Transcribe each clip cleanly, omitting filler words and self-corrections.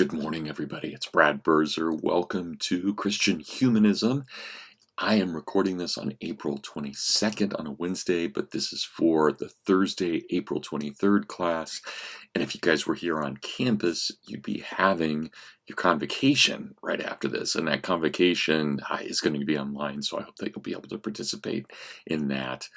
Good morning, everybody. It's Brad Berzer. Welcome to Christian Humanism. I am recording this on April 22nd on a Wednesday, but this is for the Thursday, April 23rd class. And if you guys were here on campus, you'd be having your convocation right after this. And that convocation is going to be online, so I hope that you'll be able to participate in that.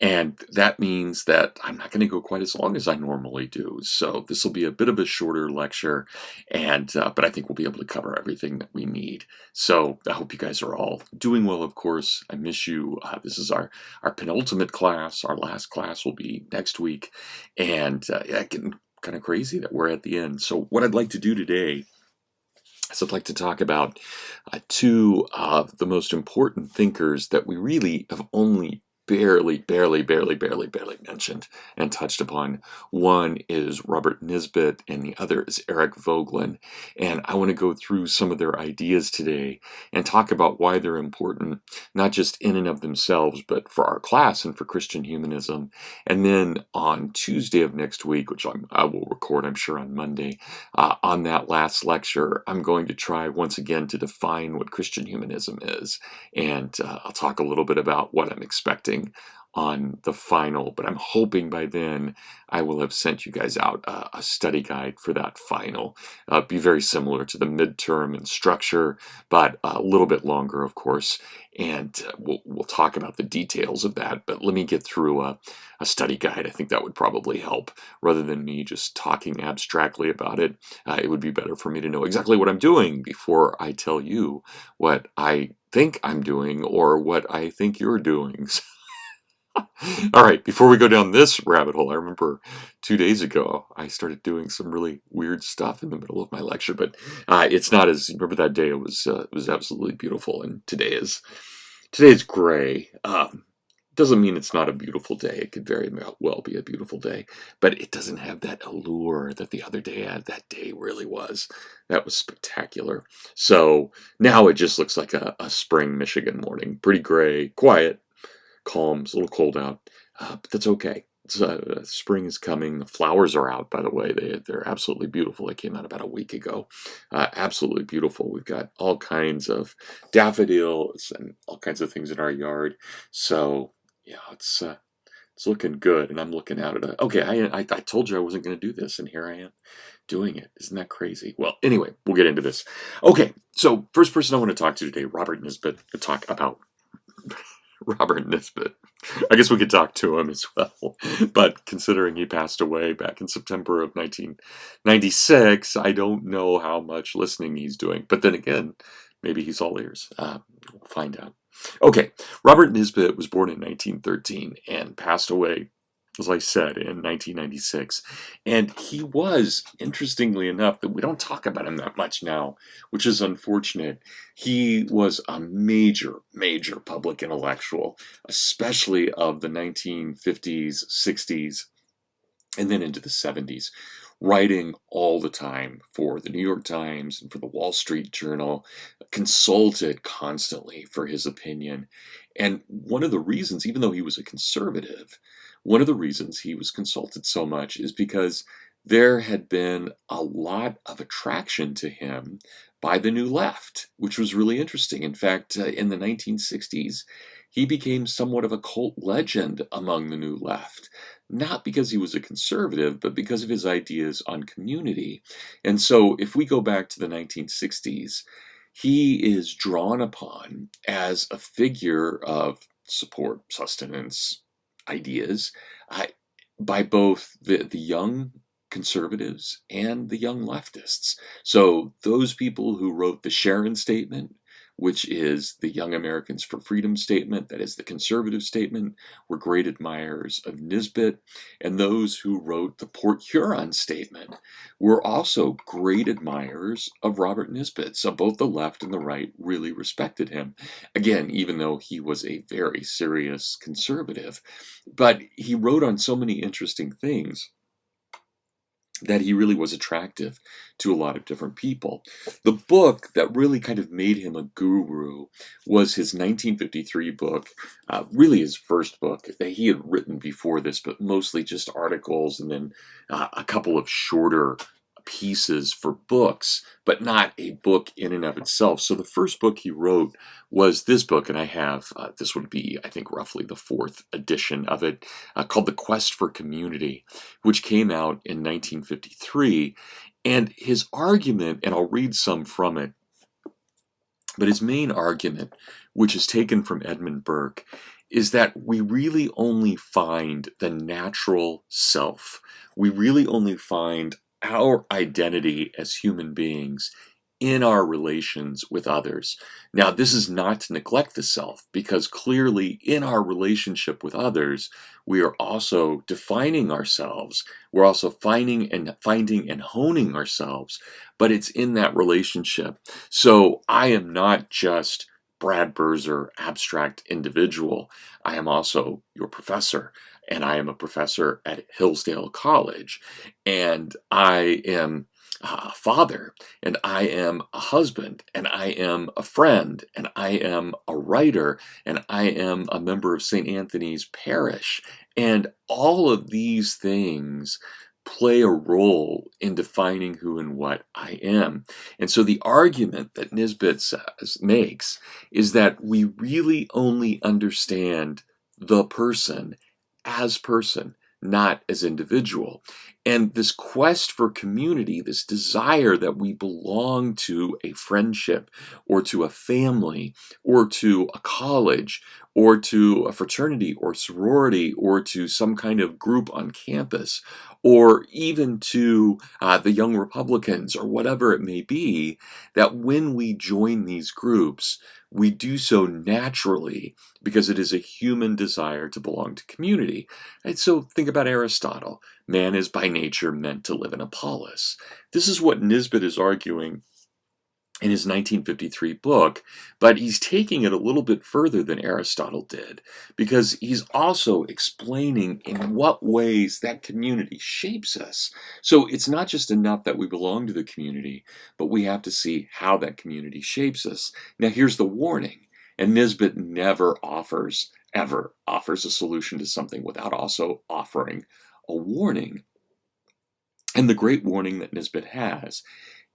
And that means that I'm not going to go quite as long as I normally do. So this will be a bit of a shorter lecture, but I think we'll be able to cover everything that we need. So I hope you guys are all doing well, of course. I miss you. This is our penultimate class. Our last class will be next week. And getting kind of crazy that we're at the end. So what I'd like to do today is I'd like to talk about two of the most important thinkers that we really have only barely mentioned and touched upon. One is Robert Nisbet and the other is Eric Voegelin. And I want to go through some of their ideas today and talk about why they're important, not just in and of themselves, but for our class and for Christian humanism. And then on Tuesday of next week, which I will record, I'm sure, on Monday, on that last lecture, I'm going to try once again to define what Christian humanism is. And I'll talk a little bit about what I'm expecting on the final, but I'm hoping by then I will have sent you guys out a study guide for that final. Be very similar to the midterm in structure, but a little bit longer, of course, and we'll talk about the details of that. But let me get through a study guide. I think that would probably help rather than me just talking abstractly about it. It would be better for me to know exactly what I'm doing before I tell you what I think I'm doing or what I think you're doing. All right, before we go down this rabbit hole, I remember 2 days ago I started doing some really weird stuff in the middle of my lecture, but it's not as, remember that day, it was absolutely beautiful, and today is gray. Doesn't mean it's not a beautiful day. It could very well be a beautiful day, but it doesn't have that allure that the other day had. That day really was. That was spectacular. So now it just looks like a spring Michigan morning. Pretty gray, quiet, calm. It's a little cold out, but that's okay. Spring is coming. The flowers are out, by the way. They're absolutely beautiful. They came out about a week ago. Absolutely beautiful. We've got all kinds of daffodils and all kinds of things in our yard. So yeah, it's looking good. And I'm looking out at it. Okay, I told you I wasn't going to do this, and here I am doing it. Isn't that crazy? Well, anyway, we'll get into this. Okay, so first person I want to talk to today, Robert Nisbet, to talk about Robert Nisbet. I guess we could talk to him as well, but considering he passed away back in September of 1996, I don't know how much listening he's doing. But then again, maybe he's all ears. We'll find out. Okay, Robert Nisbet was born in 1913 and passed away, as I said, in 1996. And he was, interestingly enough, that we don't talk about him that much now, which is unfortunate. He was a major public intellectual, especially of the 1950s, 60s, and then into the 70s, writing all the time for the New York Times and for the Wall Street Journal, consulted constantly for his opinion. And one of the reasons, even though he was a conservative, one of the reasons he was consulted so much is because there had been a lot of attraction to him by the New Left, which was really interesting. In fact, in the 1960s, he became somewhat of a cult legend among the New Left, not because he was a conservative, but because of his ideas on community. And so if we go back to the 1960s, he is drawn upon as a figure of support, sustenance, ideas by both the young conservatives and the young leftists. So those people who wrote the Sharon Statement, which is the Young Americans for Freedom statement, that is the conservative statement, were great admirers of Nisbet. And those who wrote the Port Huron statement were also great admirers of Robert Nisbet. So both the left and the right really respected him. Again, even though he was a very serious conservative. But he wrote on so many interesting things that he really was attractive to a lot of different people. The book that really kind of made him a guru was his 1953 book, really his first book that he had written before this, but mostly just articles and then a couple of shorter pieces for books, but not a book in and of itself. So the first book he wrote was this book, and I have, this would be, I think, roughly the fourth edition of it, called The Quest for Community, which came out in 1953. And his argument, and I'll read some from it, but his main argument, which is taken from Edmund Burke, is that we really only find the natural self. We really only find our identity as human beings in our relations with others. Now, this is not to neglect the self, because clearly in our relationship with others, we are also defining ourselves. We're also finding and honing ourselves, but it's in that relationship. So I am not just Brad Birzer, abstract individual. I am also your professor, and I am a professor at Hillsdale College, and I am a father, and I am a husband, and I am a friend, and I am a writer, and I am a member of St. Anthony's Parish. And all of these things play a role in defining who and what I am. And so the argument that Nisbet makes is that we really only understand the person, not as individual. And this quest for community, this desire that we belong to a friendship or to a family or to a college or to a fraternity or sorority or to some kind of group on campus or even to the Young Republicans or whatever it may be, that when we join these groups, we do so naturally because it is a human desire to belong to community. And so think about Aristotle. Man is by nature meant to live in a polis. This is what Nisbet is arguing in his 1953 book, but he's taking it a little bit further than Aristotle did, because he's also explaining in what ways that community shapes us. So it's not just enough that we belong to the community, but we have to see how that community shapes us. Now here's the warning, and Nisbet never ever offers a solution to something without also offering a warning. And the great warning that Nisbet has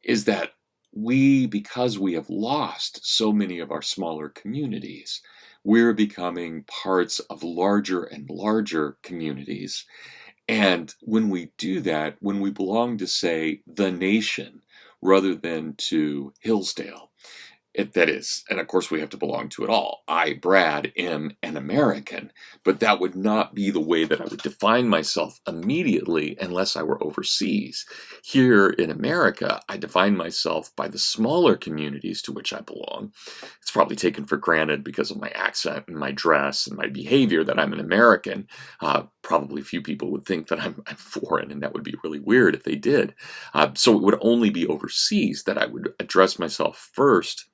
is that because we have lost so many of our smaller communities, we're becoming parts of larger and larger communities. And when we do that, when we belong to, say, the nation, rather than to Hillsdale, that is, and of course we have to belong to it all. I, Brad, am an American, but that would not be the way that I would define myself immediately unless I were overseas. Here in America, I define myself by the smaller communities to which I belong. It's probably taken for granted because of my accent and my dress and my behavior that I'm an American. Probably few people would think that I'm foreign, and that would be really weird if they did. So it would only be overseas that I would address myself first.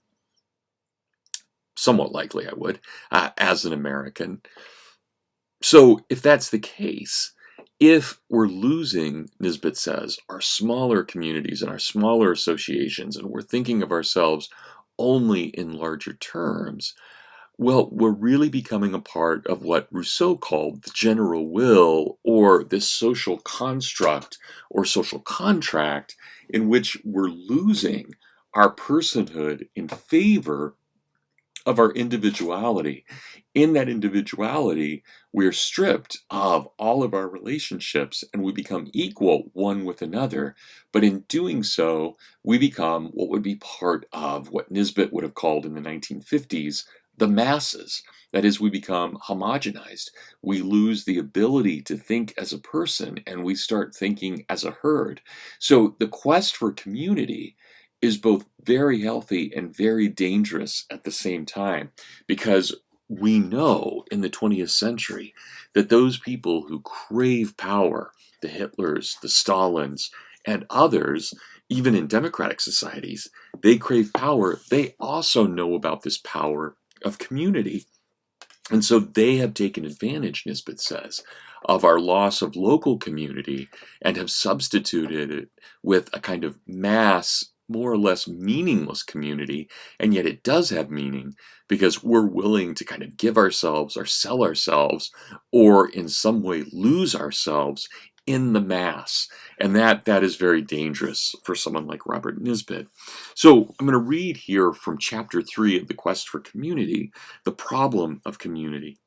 Somewhat likely I would, as an American. So if that's the case, if we're losing, Nisbet says, our smaller communities and our smaller associations, and we're thinking of ourselves only in larger terms, well, we're really becoming a part of what Rousseau called the general will, or this social construct or social contract, in which we're losing our personhood in favor of our individuality. In that individuality, we're stripped of all of our relationships and we become equal one with another. But in doing so, we become what would be part of what Nisbet would have called in the 1950s the masses. That is, we become homogenized. We lose the ability to think as a person and we start thinking as a herd. So the quest for community is both very healthy and very dangerous at the same time, because we know in the 20th century that those people who crave power, the Hitlers, the Stalins, and others, even in democratic societies, they crave power. They also know about this power of community. And so they have taken advantage, Nisbet says, of our loss of local community and have substituted it with a kind of mass, more or less meaningless community, and yet it does have meaning because we're willing to kind of give ourselves or sell ourselves or in some way lose ourselves in the mass. And that is very dangerous for someone like Robert Nisbet. So I'm going to read here from chapter 3 of The Quest for Community, the problem of community.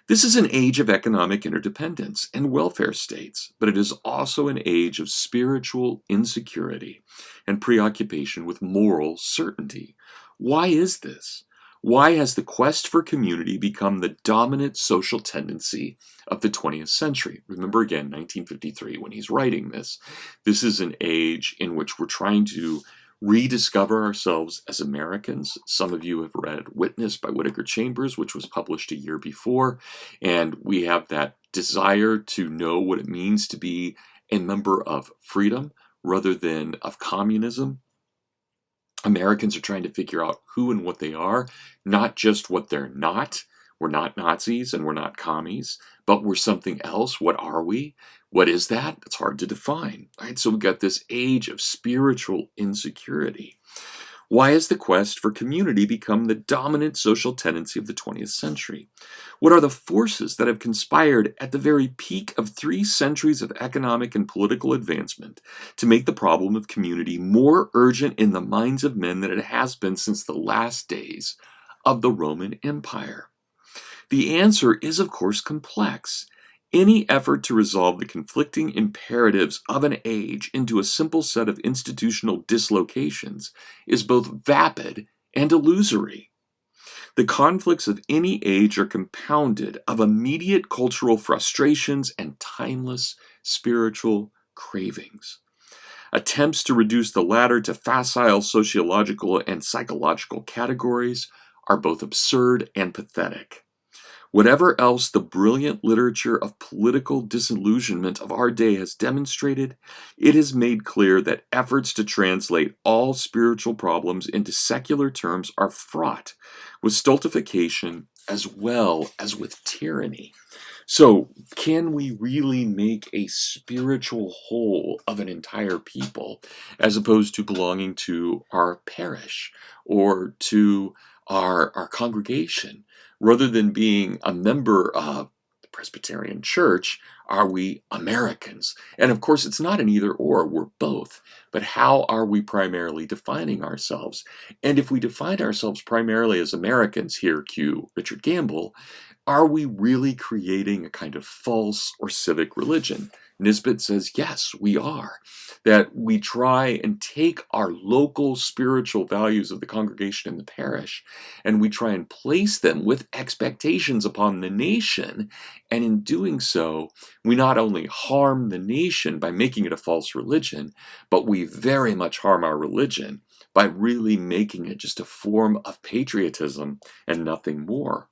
This is an age of economic interdependence and welfare states, but it is also an age of spiritual insecurity and preoccupation with moral certainty. Why is this? Why has the quest for community become the dominant social tendency of the 20th century? Remember again, 1953, when he's writing this. This is an age in which we're trying to rediscover ourselves as Americans. Some of you have read Witness by Whittaker Chambers, which was published a year before, and we have that desire to know what it means to be a member of freedom rather than of communism. Americans are trying to figure out who and what they are, not just what they're not. We're not Nazis and we're not commies, but we're something else. What are we? What is that? It's hard to define. Right? So we've got this age of spiritual insecurity. Why has the quest for community become the dominant social tendency of the 20th century? What are the forces that have conspired at the very peak of 3 centuries of economic and political advancement to make the problem of community more urgent in the minds of men than it has been since the last days of the Roman Empire? The answer is, of course, complex. Any effort to resolve the conflicting imperatives of an age into a simple set of institutional dislocations is both vapid and illusory. The conflicts of any age are compounded of immediate cultural frustrations and timeless spiritual cravings. Attempts to reduce the latter to facile sociological and psychological categories are both absurd and pathetic. Whatever else the brilliant literature of political disillusionment of our day has demonstrated, it has made clear that efforts to translate all spiritual problems into secular terms are fraught with stultification as well as with tyranny. So, can we really make a spiritual whole of an entire people as opposed to belonging to our parish or to our congregation? Rather than being a member of the Presbyterian Church, are we Americans? And of course, it's not an either or, we're both. But how are we primarily defining ourselves? And if we define ourselves primarily as Americans, here cue Richard Gamble, are we really creating a kind of false or civic religion? Nisbet says, yes, we are. That we try and take our local spiritual values of the congregation and the parish, and we try and place them with expectations upon the nation. And in doing so, we not only harm the nation by making it a false religion, but we very much harm our religion by really making it just a form of patriotism and nothing more.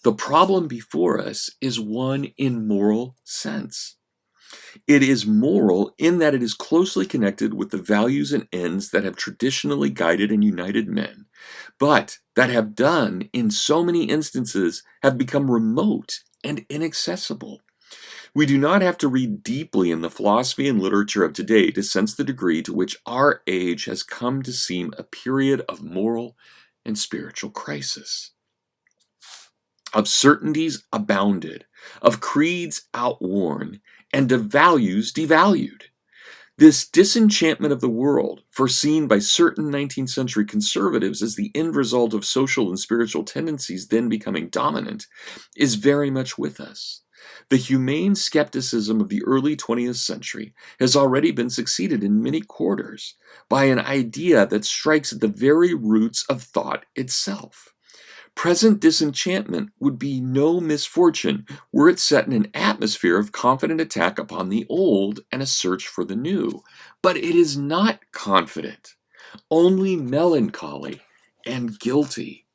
The problem before us is one in moral sense. It is moral in that it is closely connected with the values and ends that have traditionally guided and united men, but that have done, in so many instances, have become remote and inaccessible. We do not have to read deeply in the philosophy and literature of today to sense the degree to which our age has come to seem a period of moral and spiritual crisis. Of certainties abounded, of creeds outworn, and of values devalued. This disenchantment of the world, foreseen by certain 19th century conservatives as the end result of social and spiritual tendencies then becoming dominant, is very much with us. The humane skepticism of the early 20th century has already been succeeded in many quarters by an idea that strikes at the very roots of thought itself. Present disenchantment would be no misfortune were it set in an atmosphere of confident attack upon the old and a search for the new. But it is not confident, only melancholy and guilty.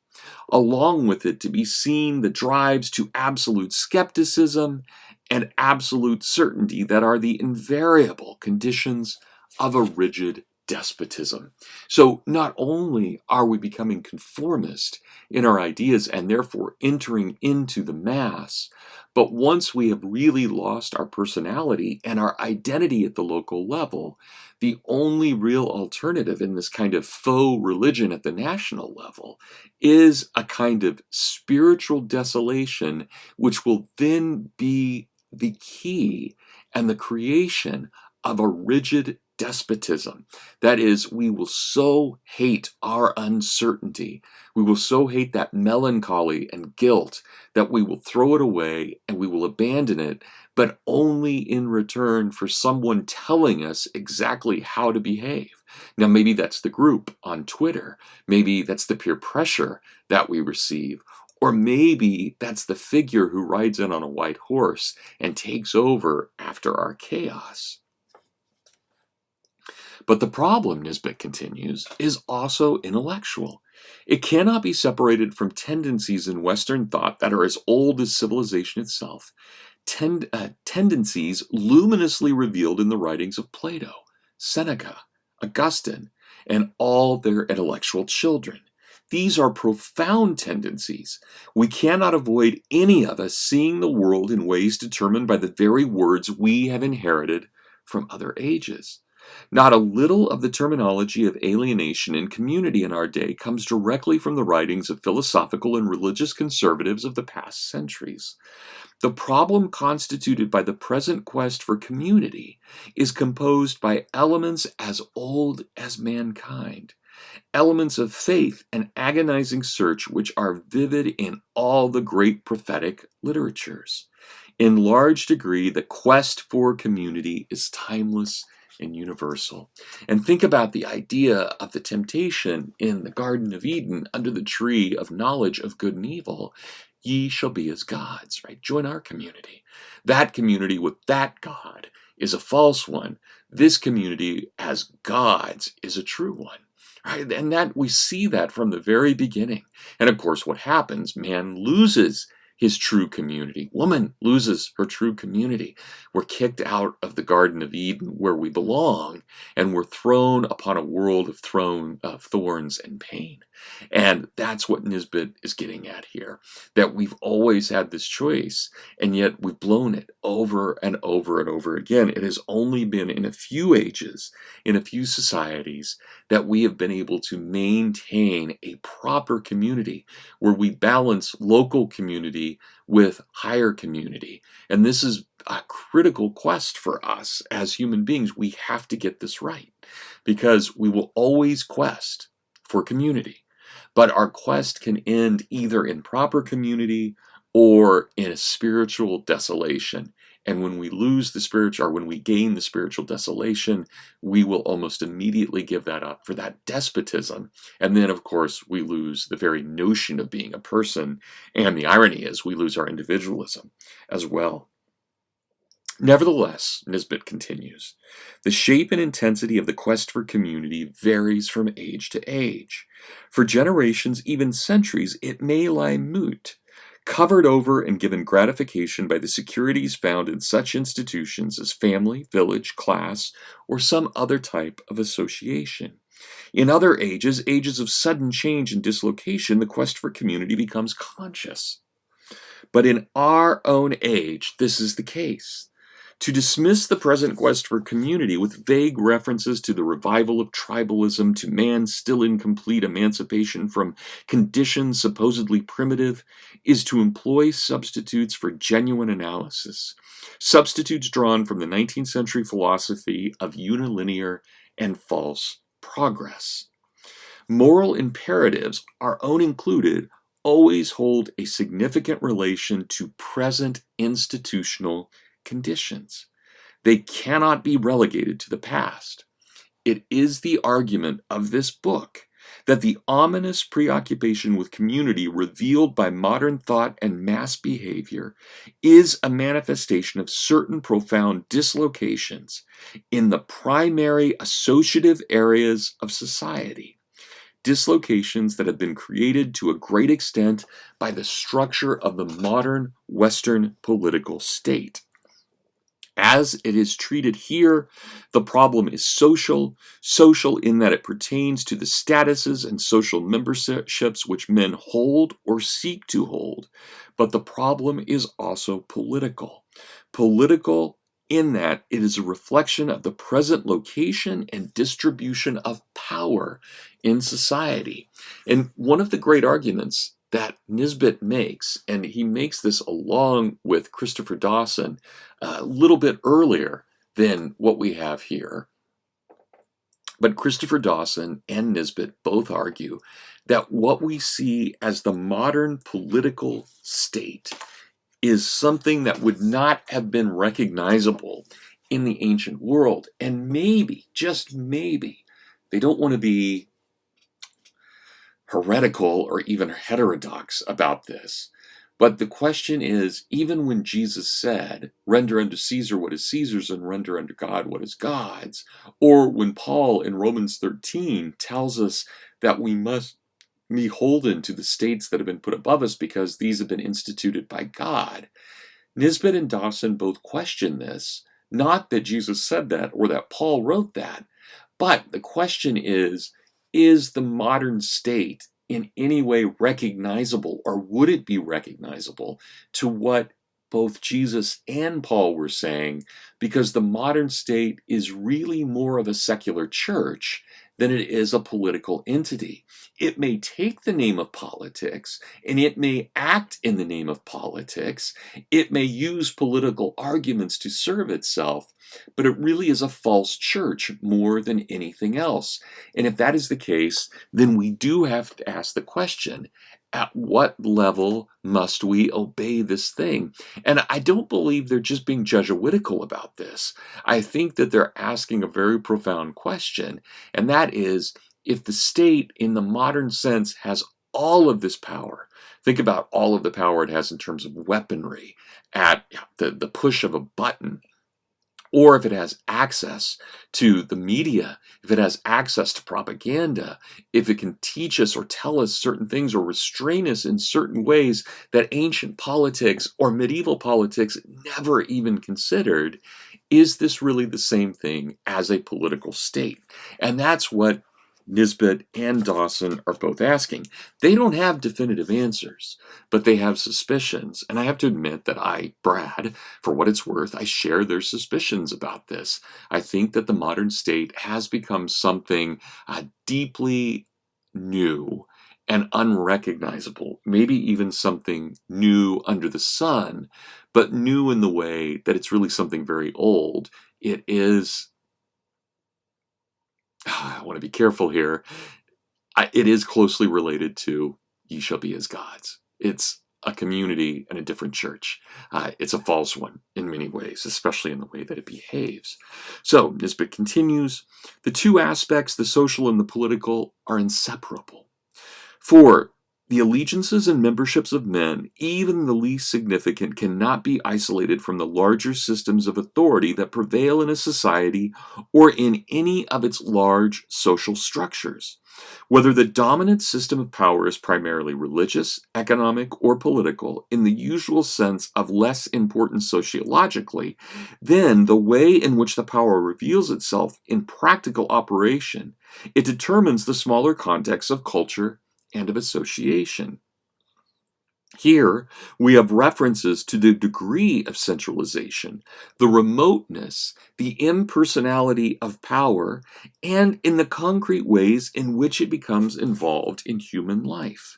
Along with it to be seen the drives to absolute skepticism and absolute certainty that are the invariable conditions of a rigid despotism. So not only are we becoming conformist in our ideas and therefore entering into the mass, but once we have really lost our personality and our identity at the local level, the only real alternative in this kind of faux religion at the national level is a kind of spiritual desolation, which will then be the key and the creation of a rigid despotism. That is, we will so hate our uncertainty, we will so hate that melancholy and guilt that we will throw it away and we will abandon it, but only in return for someone telling us exactly how to behave. Now, maybe that's the group on Twitter, maybe that's the peer pressure that we receive, or maybe that's the figure who rides in on a white horse and takes over after our chaos. But the problem, Nisbet continues, is also intellectual. It cannot be separated from tendencies in Western thought that are as old as civilization itself, tendencies luminously revealed in the writings of Plato, Seneca, Augustine, and all their intellectual children. These are profound tendencies. We cannot avoid any of us seeing the world in ways determined by the very words we have inherited from other ages. Not a little of the terminology of alienation and community in our day comes directly from the writings of philosophical and religious conservatives of the past centuries. The problem constituted by the present quest for community is composed by elements as old as mankind, elements of faith and agonizing search which are vivid in all the great prophetic literatures. In large degree, the quest for community is timeless and universal. And think about the idea of the temptation in the Garden of Eden under the tree of knowledge of good and evil. Ye shall be as gods, right? Join our community. That community with that God is a false one. This community as gods is a true one. Right? And that we see that from the very beginning. And of course, what happens? Man loses his true community. Woman loses her true community. We're kicked out of the Garden of Eden where we belong, and we're thrown upon a world of thorns and pain. And that's what Nisbet is getting at here, that we've always had this choice, and yet we've blown it over and over and over again. It has only been in a few ages, in a few societies, that we have been able to maintain a proper community where we balance local community with higher community. And this is a critical quest for us as human beings. We have to get this right because we will always quest for community. But our quest can end either in proper community or in a spiritual desolation. And when we lose the spiritual, or when we gain the spiritual desolation, we will almost immediately give that up for that despotism. And then, of course, we lose the very notion of being a person. And the irony is we lose our individualism as well. Nevertheless, Nisbet continues, the shape and intensity of the quest for community varies from age to age. For generations, even centuries, it may lie mute, covered over and given gratification by the securities found in such institutions as family, village, class, or some other type of association. In other ages, ages of sudden change and dislocation, the quest for community becomes conscious. But in our own age, this is the case. To dismiss the present quest for community with vague references to the revival of tribalism, to man's still incomplete emancipation from conditions supposedly primitive, is to employ substitutes for genuine analysis, substitutes drawn from the 19th century philosophy of unilinear and false progress. Moral imperatives, our own included, always hold a significant relation to present institutional conditions. They cannot be relegated to the past. It is the argument of this book that the ominous preoccupation with community revealed by modern thought and mass behavior is a manifestation of certain profound dislocations in the primary associative areas of society. Dislocations that have been created to a great extent by the structure of the modern Western political state. As it is treated here, the problem is social in that it pertains to the statuses and social memberships which men hold or seek to hold. But the problem is also political. Political in that it is a reflection of the present location and distribution of power in society. And one of the great arguments that Nisbet makes, and he makes this along with Christopher Dawson a little bit earlier than what we have here, but Christopher Dawson and Nisbet both argue that what we see as the modern political state is something that would not have been recognizable in the ancient world. And maybe, just maybe, they don't want to be heretical or even heterodox about this. But the question is, even when Jesus said, render unto Caesar what is Caesar's and render unto God what is God's, or when Paul in Romans 13 tells us that we must be beholden to the states that have been put above us because these have been instituted by God, Nisbet and Dawson both question this. Not that Jesus said that or that Paul wrote that, but the question is the modern state in any way recognizable, or would it be recognizable to what both Jesus and Paul were saying? Because the modern state is really more of a secular church than it is a political entity. It may take the name of politics, and it may act in the name of politics. It may use political arguments to serve itself, but it really is a false church more than anything else. And if that is the case, then we do have to ask the question, at what level must we obey this thing? And I don't believe they're just being Jesuitical about this. I think that they're asking a very profound question, and that is, if the state in the modern sense has all of this power, think about all of the power it has in terms of weaponry at the push of a button, or if it has access to the media, if it has access to propaganda, if it can teach us or tell us certain things or restrain us in certain ways that ancient politics or medieval politics never even considered, is this really the same thing as a political state? And that's what Nisbet and Dawson are both asking. They don't have definitive answers, but they have suspicions. And I have to admit that Brad, for what it's worth, I share their suspicions about this. I think that the modern state has become something deeply new and unrecognizable, maybe even something new under the sun, but new in the way that it's really something very old. It is, I want to be careful here, it is closely related to ye shall be as gods. It's a community and a different church. It's a false one in many ways, especially in the way that it behaves. So Nisbet continues, the two aspects, the social and the political, are inseparable. For the allegiances and memberships of men, even the least significant, cannot be isolated from the larger systems of authority that prevail in a society or in any of its large social structures. Whether the dominant system of power is primarily religious, economic, or political, in the usual sense of less important sociologically, then the way in which the power reveals itself in practical operation, it determines the smaller context of culture and of association. Here, we have references to the degree of centralization, the remoteness, the impersonality of power, and in the concrete ways in which it becomes involved in human life.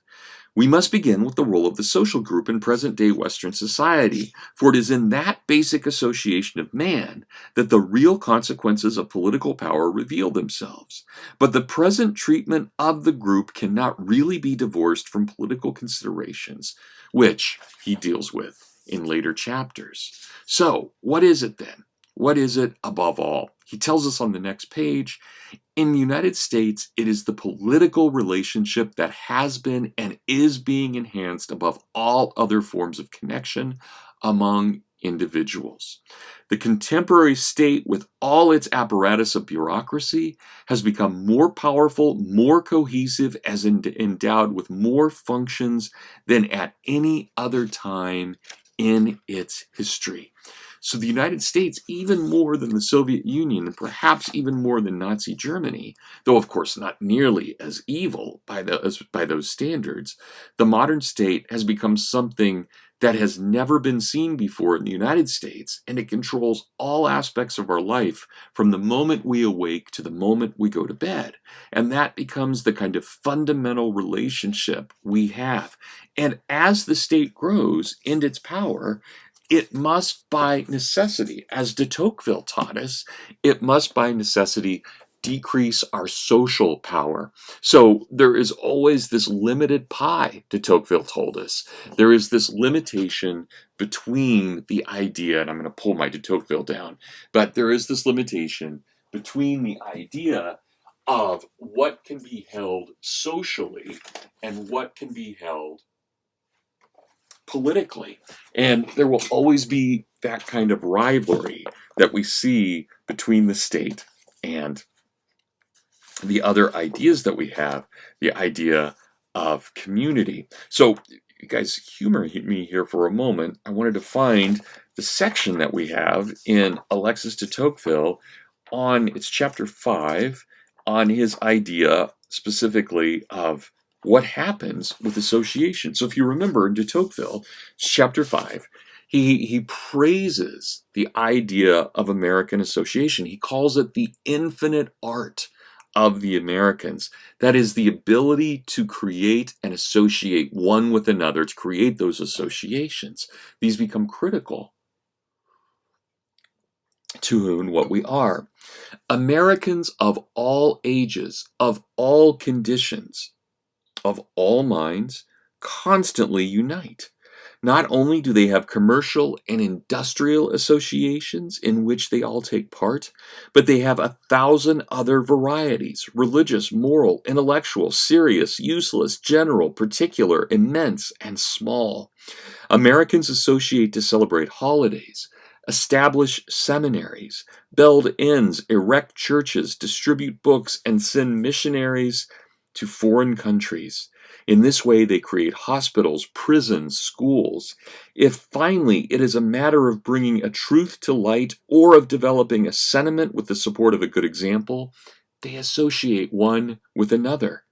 We must begin with the role of the social group in present-day Western society, for it is in that basic association of man that the real consequences of political power reveal themselves. But the present treatment of the group cannot really be divorced from political considerations, which he deals with in later chapters. So, what is it then? What is it above all? He tells us on the next page, in the United States, it is the political relationship that has been and is being enhanced above all other forms of connection among individuals. The contemporary state, with all its apparatus of bureaucracy, has become more powerful, more cohesive, as endowed with more functions than at any other time in its history. So the United States, even more than the Soviet Union, and perhaps even more than Nazi Germany, though of course not nearly as evil by those standards, the modern state has become something that has never been seen before in the United States, and it controls all aspects of our life from the moment we awake to the moment we go to bed. And that becomes the kind of fundamental relationship we have. And as the state grows in its power, it must by necessity, as de Tocqueville taught us, it must by necessity decrease our social power. So there is always this limited pie, de Tocqueville told us. There is this limitation between the idea, and I'm going to pull my de Tocqueville down, but there is this limitation between the idea of what can be held socially and what can be held politically. And there will always be that kind of rivalry that we see between the state and the other ideas that we have, the idea of community. So you guys humor me here for a moment. I wanted to find the section that we have in Alexis de Tocqueville on, it's chapter 5, on his idea specifically of what happens with association. So if you remember in de Tocqueville, chapter 5, he praises the idea of American association. He calls it the infinite art of the Americans. That is the ability to create and associate one with another, to create those associations. These become critical to who and what we are. Americans of all ages, of all conditions, of all minds, constantly unite. Not only do they have commercial and industrial associations in which they all take part, but they have 1,000 other varieties: religious, moral, intellectual, serious, useless, general, particular, immense, and small. Americans associate to celebrate holidays, establish seminaries, build inns, erect churches, distribute books, and send missionaries to foreign countries. In this way, they create hospitals, prisons, schools. If finally it is a matter of bringing a truth to light or of developing a sentiment with the support of a good example, they associate one with another.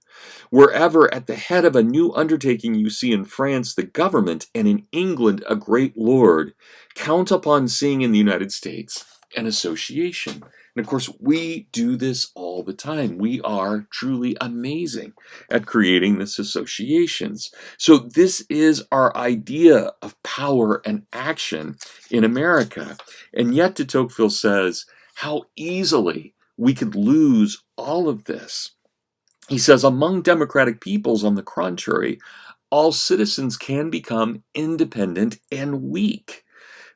Wherever at the head of a new undertaking you see in France the government, and in England a great lord, count upon seeing in the United States an association. And of course, we do this all the time. We are truly amazing at creating these associations. So this is our idea of power and action in America. And yet de Tocqueville says how easily we could lose all of this. He says, among democratic peoples, on the contrary, all citizens can become independent and weak.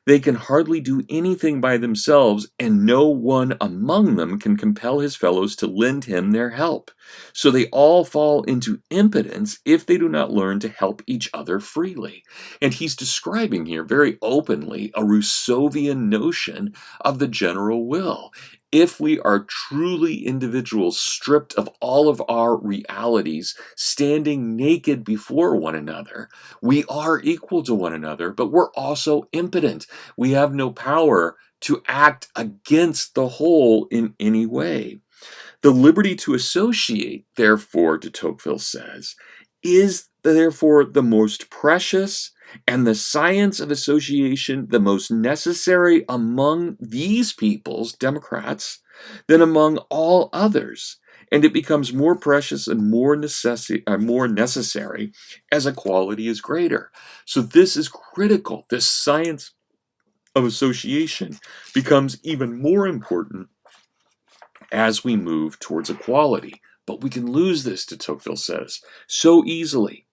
They can hardly do anything by themselves, and no one among them can compel his fellows to lend him their help. So they all fall into impotence if they do not learn to help each other freely. And he's describing here very openly a Rousseauian notion of the general will. If we are truly individuals stripped of all of our realities, standing naked before one another, we are equal to one another, but we're also impotent. We have no power to act against the whole in any way. The liberty to associate, therefore, de Tocqueville says, is therefore the most precious, and the science of association the most necessary among these peoples, Democrats, than among all others. And it becomes more precious and more necessary as equality is greater. So this is critical. This science of association becomes even more important as we move towards equality. But we can lose this, de Tocqueville says, so easily.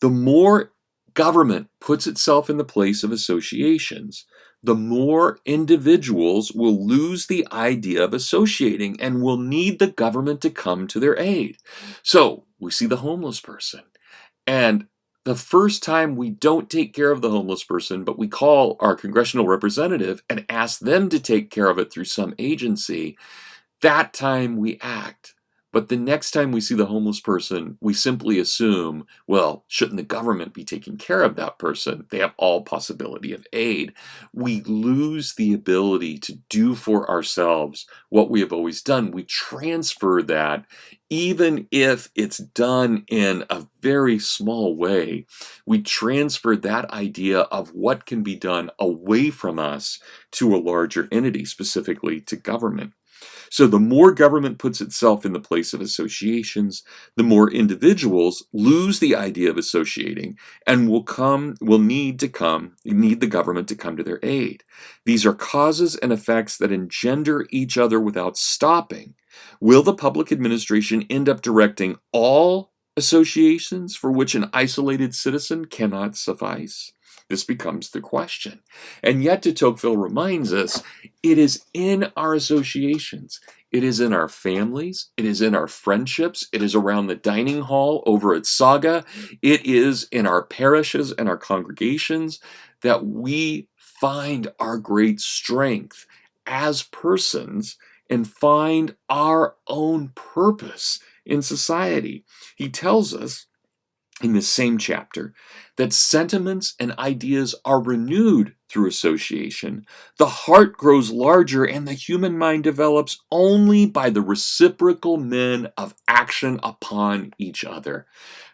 The more government puts itself in the place of associations, the more individuals will lose the idea of associating and will need the government to come to their aid. So we see the homeless person, and the first time we don't take care of the homeless person, but we call our congressional representative and ask them to take care of it through some agency, that time we act. But the next time we see the homeless person, we simply assume, well, shouldn't the government be taking care of that person? They have all possibility of aid. We lose the ability to do for ourselves what we have always done. We transfer that, even if it's done in a very small way. We transfer that idea of what can be done away from us to a larger entity, specifically to government. So the more government puts itself in the place of associations, the more individuals lose the idea of associating and will need the government to come to their aid. These are causes and effects that engender each other without stopping. Will the public administration end up directing all associations for which an isolated citizen cannot suffice? This becomes the question. And yet de Tocqueville reminds us, it is in our associations, it is in our families, it is in our friendships, it is around the dining hall over at Saga, it is in our parishes and our congregations that we find our great strength as persons and find our own purpose in society. He tells us in this same chapter that sentiments and ideas are renewed through association. The heart grows larger and the human mind develops only by the reciprocal men of action upon each other.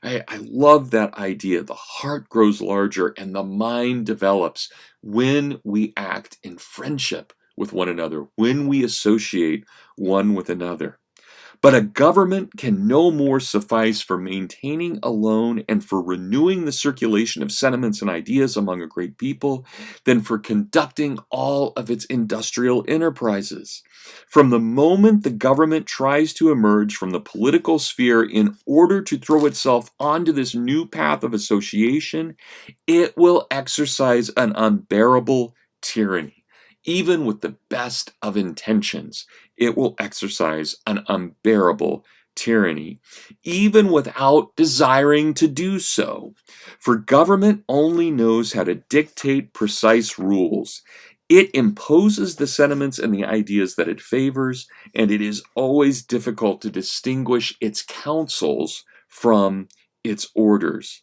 I love that idea. The heart grows larger and the mind develops when we act in friendship with one another, when we associate one with another. But a government can no more suffice for maintaining alone and for renewing the circulation of sentiments and ideas among a great people than for conducting all of its industrial enterprises. From the moment the government tries to emerge from the political sphere in order to throw itself onto this new path of association, it will exercise an unbearable tyranny. Even with the best of intentions, it will exercise an unbearable tyranny, even without desiring to do so. For government only knows how to dictate precise rules. It imposes the sentiments and the ideas that it favors, and it is always difficult to distinguish its counsels from its orders.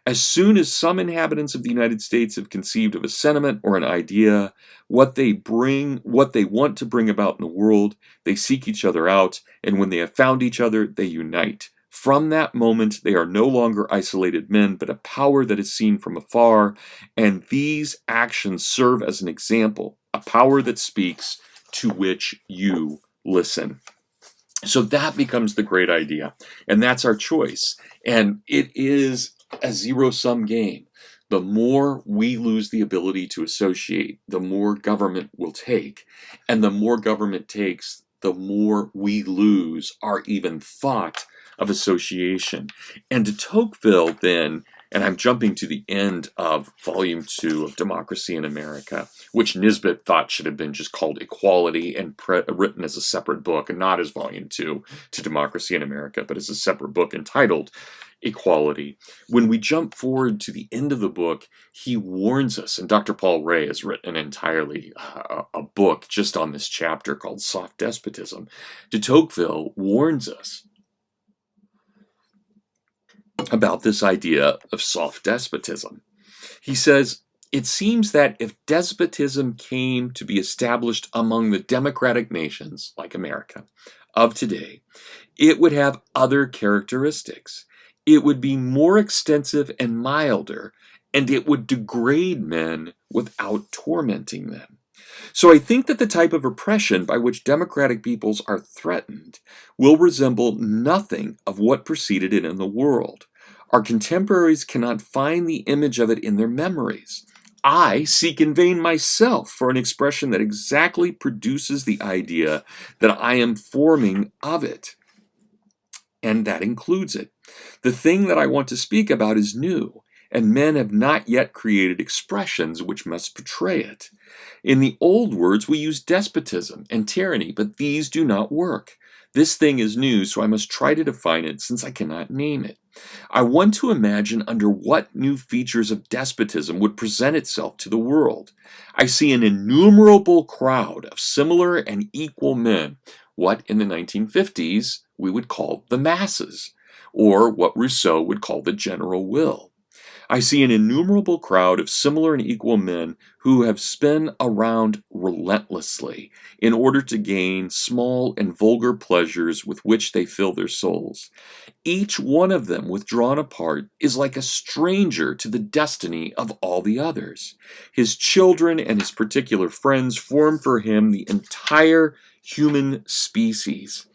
As soon as some inhabitants of the United States have conceived of a sentiment or an idea, what they want to bring about in the world, they seek each other out, and when they have found each other, they unite. From that moment, they are no longer isolated men, but a power that is seen from afar, and these actions serve as an example, a power that speaks, to which you listen. So that becomes the great idea, and that's our choice. And it is a zero-sum game. The more we lose the ability to associate, the more government will take. And the more government takes, the more we lose our even thought of association. And de Tocqueville then, and I'm jumping to the end of Volume 2 of Democracy in America, which Nisbet thought should have been just called Equality and written as a separate book, and not as Volume 2 to Democracy in America, but as a separate book entitled Equality. When we jump forward to the end of the book, he warns us, and Dr. Paul Ray has written entirely a book just on this chapter called Soft Despotism. De Tocqueville warns us about this idea of soft despotism. He says, it seems that if despotism came to be established among the democratic nations, like America, of today, it would have other characteristics. It would be more extensive and milder, and it would degrade men without tormenting them. So I think that the type of oppression by which democratic peoples are threatened will resemble nothing of what preceded it in the world. Our contemporaries cannot find the image of it in their memories. I seek in vain myself for an expression that exactly produces the idea that I am forming of it. And that includes it. The thing that I want to speak about is new, and men have not yet created expressions which must portray it. In the old words, we use despotism and tyranny, but these do not work. This thing is new, so I must try to define it since I cannot name it. I want to imagine under what new features of despotism would present itself to the world. I see an innumerable crowd of similar and equal men, what in the 1950s we would call the masses, or what Rousseau would call the general will. I see an innumerable crowd of similar and equal men who have spun around relentlessly in order to gain small and vulgar pleasures with which they fill their souls. Each one of them, withdrawn apart, is like a stranger to the destiny of all the others. His children and his particular friends form for him the entire human species.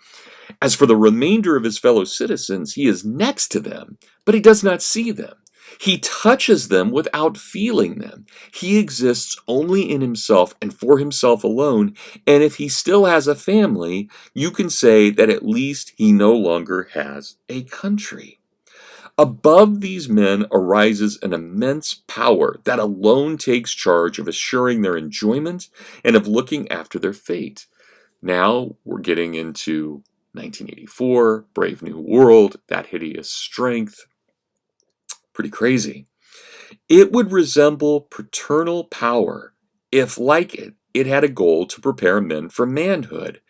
As for the remainder of his fellow citizens, he is next to them, but he does not see them. He touches them without feeling them. He exists only in himself and for himself alone, and if he still has a family, you can say that at least he no longer has a country. Above these men arises an immense power that alone takes charge of assuring their enjoyment and of looking after their fate. Now we're getting into 1984, Brave New World, that hideous strength. Pretty crazy. It would resemble paternal power if, like it, it had a goal to prepare men for manhood.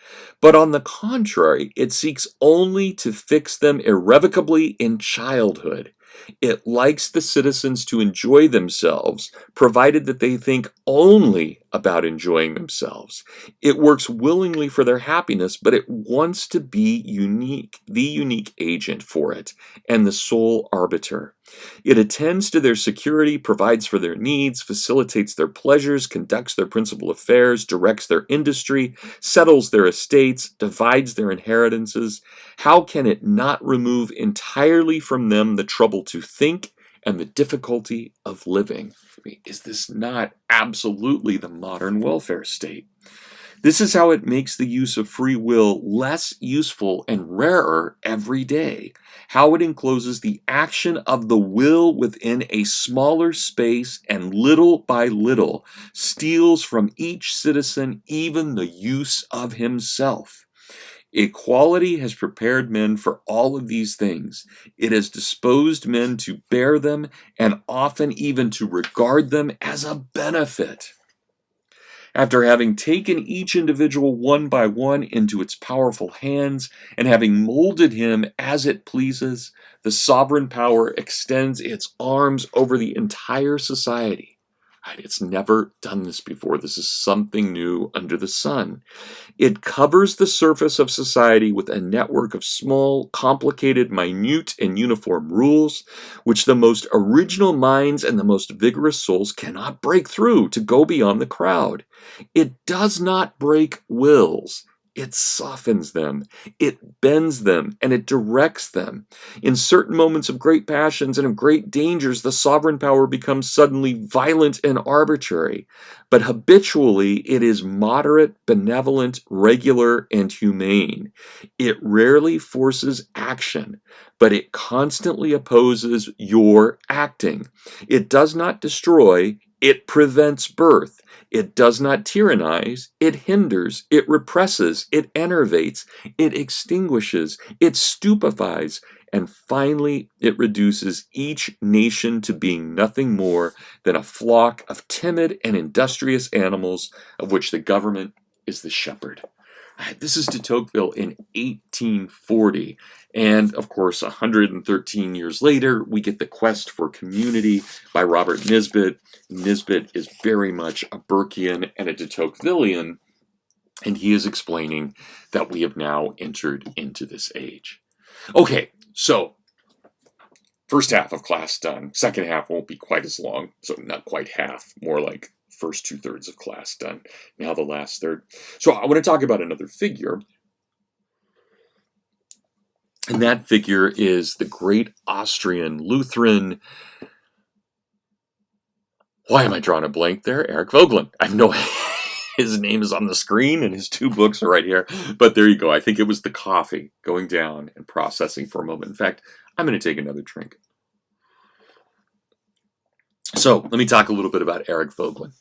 But on the contrary, it seeks only to fix them irrevocably in childhood. It likes the citizens to enjoy themselves, provided that they think only about enjoying themselves. It works willingly for their happiness, but it wants to be unique, the unique agent for it, and the sole arbiter. It attends to their security, provides for their needs, facilitates their pleasures, conducts their principal affairs, directs their industry, settles their estates, divides their inheritances. How can it not remove entirely from them the trouble to think and the difficulty of living? I mean, is this not absolutely the modern welfare state? This is how it makes the use of free will less useful and rarer every day. How it encloses the action of the will within a smaller space and little by little steals from each citizen even the use of himself. Equality has prepared men for all of these things. It has disposed men to bear them and often even to regard them as a benefit. After having taken each individual one by one into its powerful hands and having molded him as it pleases, the sovereign power extends its arms over the entire society. It's never done this before. This is something new under the sun. It covers the surface of society with a network of small, complicated, minute, and uniform rules, which the most original minds and the most vigorous souls cannot break through to go beyond the crowd. It does not break wills. It softens them, it bends them, and it directs them. In certain moments of great passions and of great dangers, the sovereign power becomes suddenly violent and arbitrary. But habitually, it is moderate, benevolent, regular, and humane. It rarely forces action, but it constantly opposes your acting. It does not destroy, it prevents birth. It does not tyrannize, it hinders, it represses, it enervates, it extinguishes, it stupefies, and finally it reduces each nation to being nothing more than a flock of timid and industrious animals of which the government is the shepherd. This is de Tocqueville in 1840, and of course 113 years later we get The Quest for Community by Robert Nisbet. Nisbet is very much a Burkean and a de Tocquevillian, and he is explaining that we have now entered into this age. Okay, so first half of class done. Second half won't be quite as long, so not quite half, more like first 2/3 of class done. Now the last third. So I want to talk about another figure, and that figure is the great Austrian Lutheran. Why am I drawing a blank there? Eric Voegelin. I have no his name is on the screen and his 2 books are right here. But there you go. I think it was the coffee going down and processing for a moment. In fact, I'm going to take another drink. So let me talk a little bit about Eric Voegelin.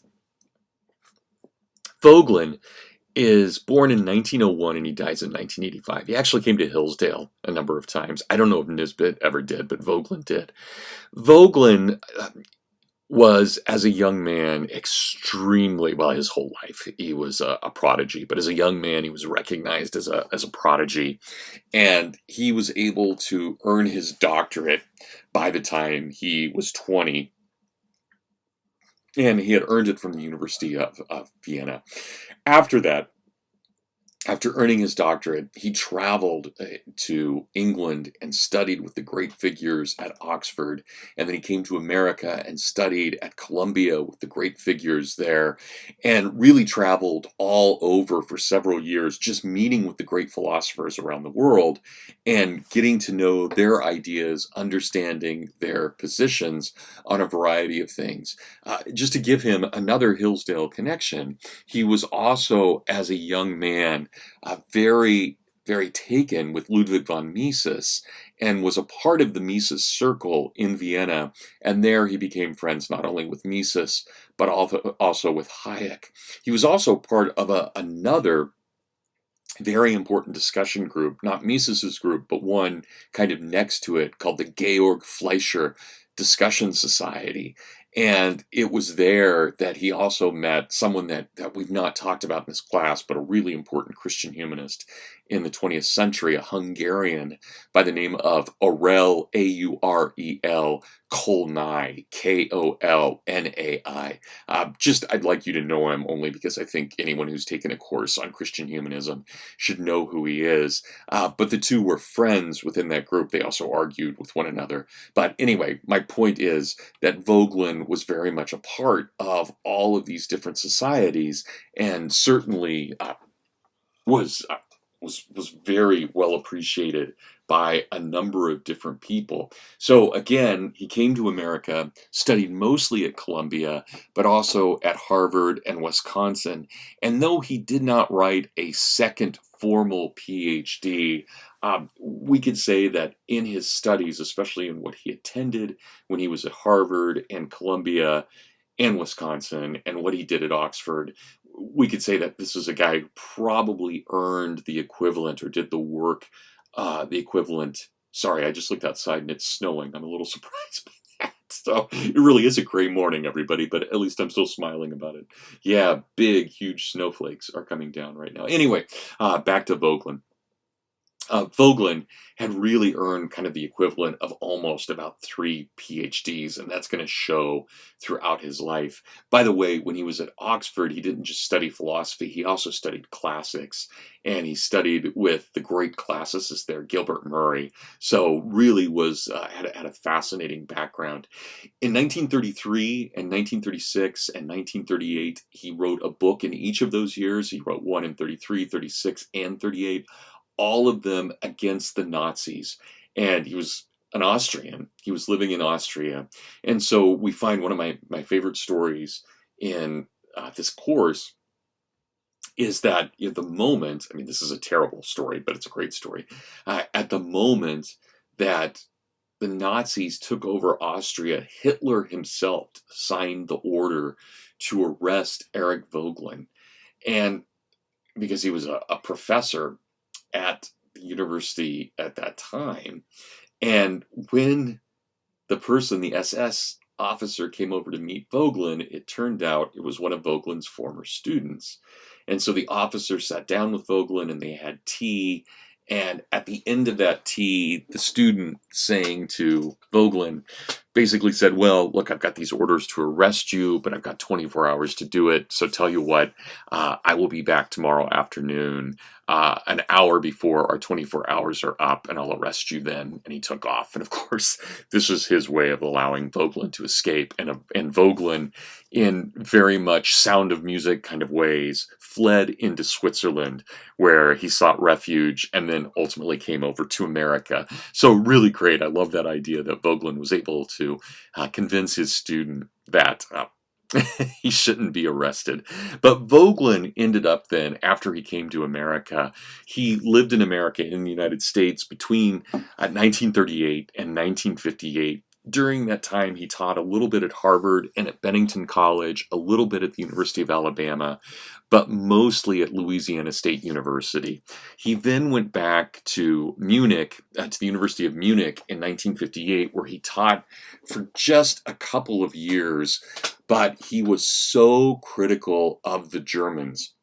Vogelin is born in 1901 and he dies in 1985. He actually came to Hillsdale a number of times. I don't know if Nisbet ever did, but Vogelin did. Vogelin was, as a young man, extremely well, his whole life, he was a prodigy, but as a young man, he was recognized as a prodigy, and he was able to earn his doctorate by the time he was 20, and he had earned it from the University of Vienna. After that, after earning his doctorate, he traveled to England and studied with the great figures at Oxford. And then he came to America and studied at Columbia with the great figures there, and really traveled all over for several years, just meeting with the great philosophers around the world and getting to know their ideas, understanding their positions on a variety of things. Just to give him another Hillsdale connection, he was also, as a young man, very, very taken with Ludwig von Mises, and was a part of the Mises circle in Vienna. And there he became friends not only with Mises, but also with Hayek. He was also part of another very important discussion group, not Mises's group, but one kind of next to it, called the Georg Fleischer Discussion Society. And it was there that he also met someone that we've not talked about in this class, but a really important Christian humanist in the 20th century, a Hungarian by the name of Aurel, Aurel, Kolnai, Kolnai. I'd like you to know him only because I think anyone who's taken a course on Christian humanism should know who he is. But the two were friends within that group. They also argued with one another. But anyway, my point is that Vogelin was very much a part of all of these different societies, and certainly was was very well appreciated by a number of different people. So again, he came to America, studied mostly at Columbia, but also at Harvard and Wisconsin. And though he did not write a second formal PhD, we could say that in his studies, especially in what he attended when he was at Harvard and Columbia and Wisconsin, and what he did at Oxford, we could say that this is a guy who probably earned the equivalent, or did the work, the equivalent. Sorry, I just looked outside and it's snowing. I'm a little surprised by that. So it really is a gray morning, everybody, but at least I'm still smiling about it. Yeah, big, huge snowflakes are coming down right now. Anyway, back to Vogelin. Vogelin had really earned kind of the equivalent of almost about 3 PhDs, and that's going to show throughout his life. By the way, when he was at Oxford, he didn't just study philosophy, he also studied classics, and he studied with the great classicists there, Gilbert Murray, so really had a fascinating background. In 1933 and 1936 and 1938, he wrote a book in each of those years. He wrote one in 33, 36, and 38, all of them against the Nazis. And he was an Austrian. He was living in Austria. And so we find one of my favorite stories in this course is that at the moment, I mean, this is a terrible story, but it's a great story. At the moment that the Nazis took over Austria, Hitler himself signed the order to arrest Eric Voegelin. And because he was a professor at the university at that time. And when the SS officer came over to meet Vogelin, it turned out it was one of Vogelin's former students. And so the officer sat down with Vogelin and they had tea. And at the end of that tea, the student saying to Vogelin basically said, well, look, I've got these orders to arrest you, but I've got 24 hours to do it. So tell you what, I will be back tomorrow afternoon, an hour before our 24 hours are up, and I'll arrest you then. And he took off. And of course, this was his way of allowing Vogelin to escape. And Vogelin, in very much Sound of Music kind of ways, fled into Switzerland, where he sought refuge and then ultimately came over to America. So really great. I love that idea that Vogelin was able to convince his student that he shouldn't be arrested. But Vogelin ended up then, after he came to America, he lived in America, in the United States, between 1938 and 1958. During that time, he taught a little bit at Harvard and at Bennington College, a little bit at the University of Alabama, but mostly at Louisiana State University. He then went back to Munich, to the University of Munich in 1958, where he taught for just a couple of years, but he was so critical of the Germans.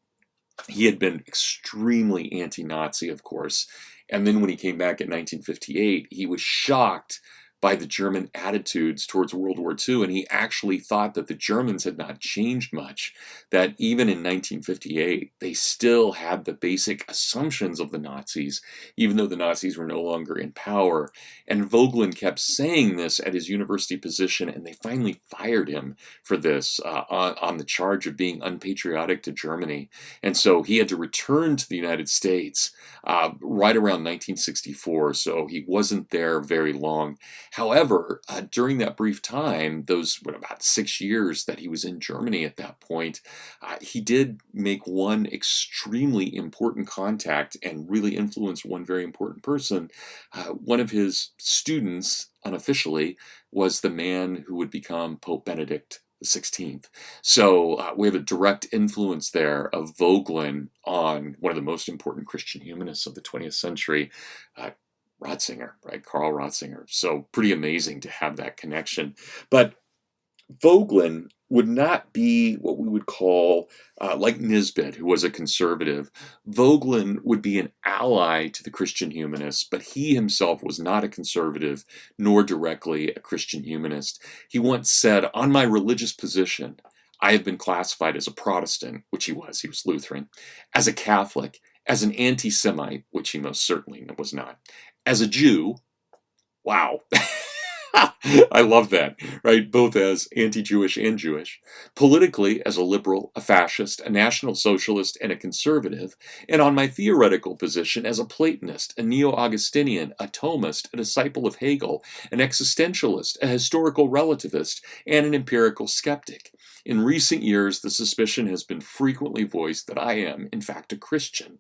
He had been extremely anti-Nazi, of course, and then when he came back in 1958, he was shocked by the German attitudes towards World War II, and he actually thought that the Germans had not changed much, that even in 1958, they still had the basic assumptions of the Nazis, even though the Nazis were no longer in power. And Vogelin kept saying this at his university position, and they finally fired him for this on the charge of being unpatriotic to Germany. And so he had to return to the United States right around 1964, so he wasn't there very long. However, during that brief time, about 6 years that he was in Germany at that point, he did make one extremely important contact and really influence one very important person. One of his students, unofficially, was the man who would become Pope Benedict XVI. So we have a direct influence there of Vogelin on one of the most important Christian humanists of the 20th century, Ratzinger, right? Karl Ratzinger. So pretty amazing to have that connection. But Vogelin would not be what we would call, like Nisbet, who was a conservative. Vogelin would be an ally to the Christian humanists, but he himself was not a conservative, nor directly a Christian humanist. He once said, "On my religious position, I have been classified as a Protestant," which he was Lutheran, as a Catholic, as an anti-Semite, which he most certainly was not, as a Jew. Wow. I love that, right? Both as anti-Jewish and Jewish. Politically, as a liberal, a fascist, a national socialist, and a conservative. And on my theoretical position as a Platonist, a neo-Augustinian, a Thomist, a disciple of Hegel, an existentialist, a historical relativist, and an empirical skeptic. In recent years, the suspicion has been frequently voiced that I am, in fact, a Christian.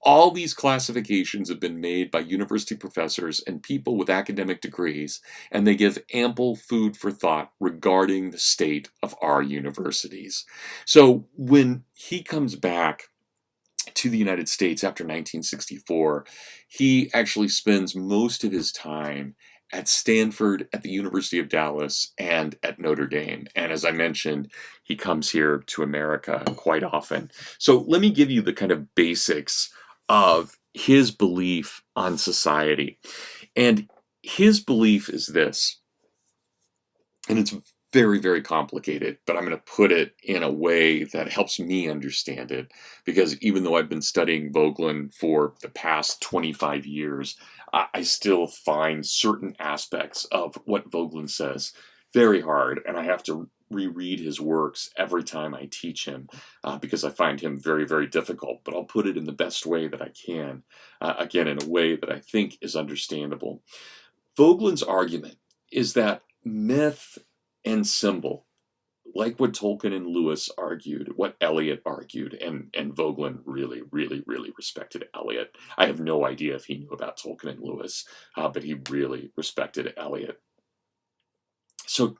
All these classifications have been made by university professors and people with academic degrees, and they give ample food for thought regarding the state of our universities. So when he comes back to the United States after 1964, he actually spends most of his time at Stanford, at the University of Dallas, and at Notre Dame. And as I mentioned, he comes here to America quite often. So let me give you the kind of basics of his belief on society. And his belief is this, and it's very, very complicated, but I'm going to put it in a way that helps me understand it, because even though I've been studying Vogelin for the past 25 years, I still find certain aspects of what Vogelin says very hard, and I have to reread his works every time I teach him because I find him very, very difficult, but I'll put it in the best way that I can, again, in a way that I think is understandable. Vogelin's argument is that myth and symbol, like what Tolkien and Lewis argued, what Eliot argued, and Vogelin really, really, really respected Eliot. I have no idea if he knew about Tolkien and Lewis, but he really respected Eliot. So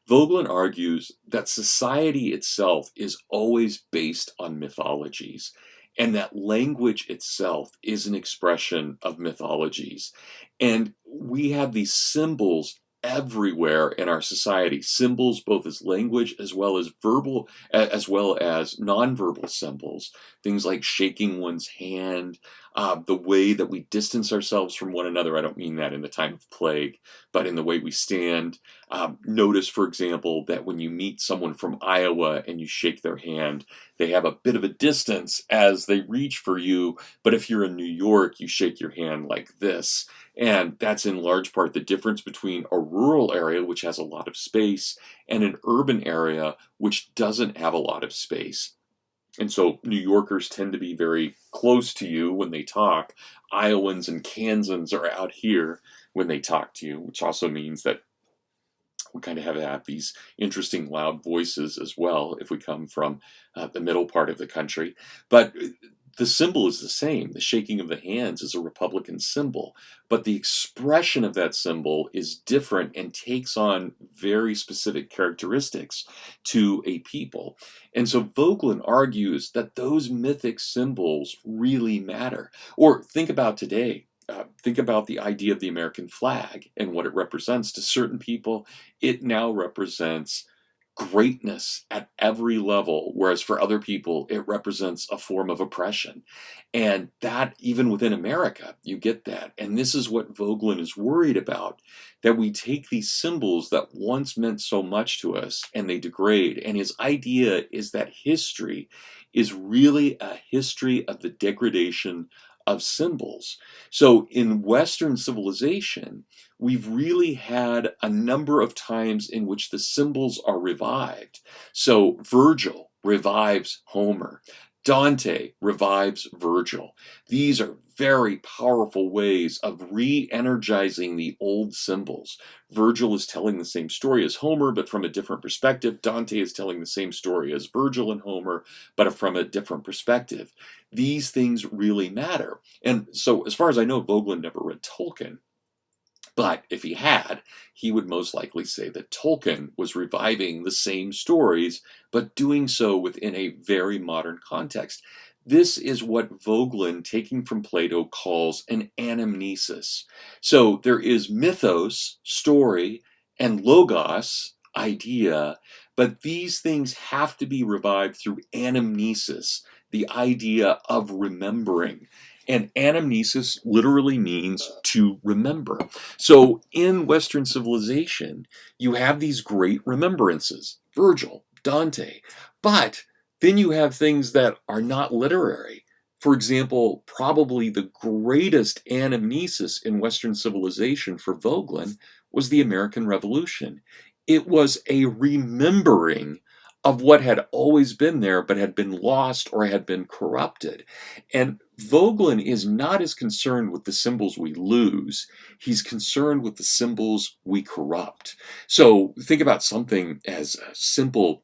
Vogelin argues that society itself is always based on mythologies, and that language itself is an expression of mythologies. And we have these symbols everywhere in our society, symbols both as language as well as verbal, as well as nonverbal symbols, things like shaking one's hand, the way that we distance ourselves from one another. I don't mean that in the time of plague, but in the way we stand. Notice, for example, that when you meet someone from Iowa and you shake their hand, they have a bit of a distance as they reach for you, but if you're in New York, you shake your hand like this. And that's in large part the difference between a rural area, which has a lot of space, and an urban area, which doesn't have a lot of space. And so New Yorkers tend to be very close to you when they talk. Iowans and Kansans are out here when they talk to you, which also means that we kind of have these interesting loud voices as well if we come from the middle part of the country. But the symbol is the same. The shaking of the hands is a Republican symbol, but the expression of that symbol is different and takes on very specific characteristics to a people. And so Vogelin argues that those mythic symbols really matter. Or think about today. Think about the idea of the American flag and what it represents. To certain people, it now represents greatness at every level, whereas for other people, it represents a form of oppression. And that, even within America, you get that. And this is what Vogelin is worried about, that we take these symbols that once meant so much to us and they degrade. And his idea is that history is really a history of the degradation of symbols. So in Western civilization, we've really had a number of times in which the symbols are revived. So Virgil revives Homer. Dante revives Virgil. These are very powerful ways of re-energizing the old symbols. Virgil is telling the same story as Homer, but from a different perspective. Dante is telling the same story as Virgil and Homer, but from a different perspective. These things really matter. And so, as far as I know, Vogelin never read Tolkien. But if he had, he would most likely say that Tolkien was reviving the same stories, but doing so within a very modern context. This is what Vogelin, taking from Plato, calls an anamnesis. So there is mythos, story, and logos, idea, but these things have to be revived through anamnesis, the idea of remembering. And anamnesis literally means to remember. So in Western civilization, you have these great remembrances, Virgil, Dante, but then you have things that are not literary. For example, probably the greatest anamnesis in Western civilization for Vogelin was the American Revolution. It was a remembering of what had always been there but had been lost or had been corrupted. And Vogelin is not as concerned with the symbols we lose. He's concerned with the symbols we corrupt. So think about something as simple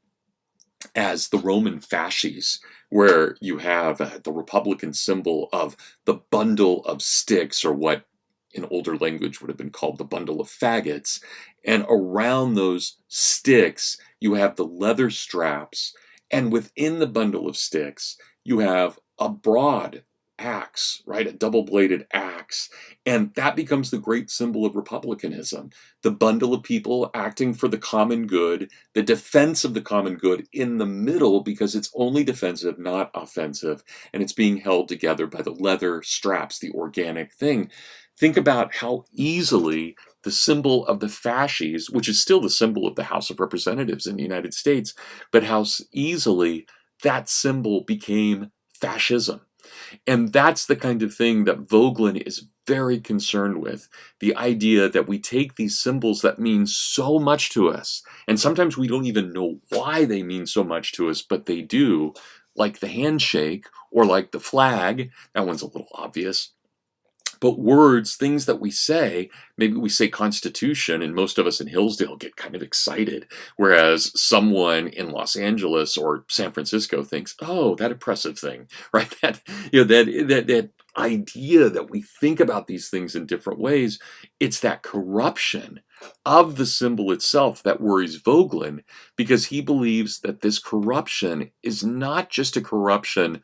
as the Roman fasces, where you have the Republican symbol of the bundle of sticks, or what in older language would have been called the bundle of faggots. And around those sticks, you have the leather straps. And within the bundle of sticks, you have a broad axe, right? A double-bladed axe. And that becomes the great symbol of republicanism. The bundle of people acting for the common good, the defense of the common good in the middle, because it's only defensive, not offensive. And it's being held together by the leather straps, the organic thing. Think about how easily the symbol of the fasces, which is still the symbol of the House of Representatives in the United States, but how easily that symbol became fascism. And that's the kind of thing that Vogelin is very concerned with. The idea that we take these symbols that mean so much to us, and sometimes we don't even know why they mean so much to us, but they do, like the handshake or like the flag. That one's a little obvious. But words, things that we say, maybe we say Constitution, and most of us in Hillsdale get kind of excited, whereas someone in Los Angeles or San Francisco thinks, "Oh, that oppressive thing," right? That idea that we think about these things in different ways. It's that corruption of the symbol itself that worries Vogelin, because he believes that this corruption is not just a corruption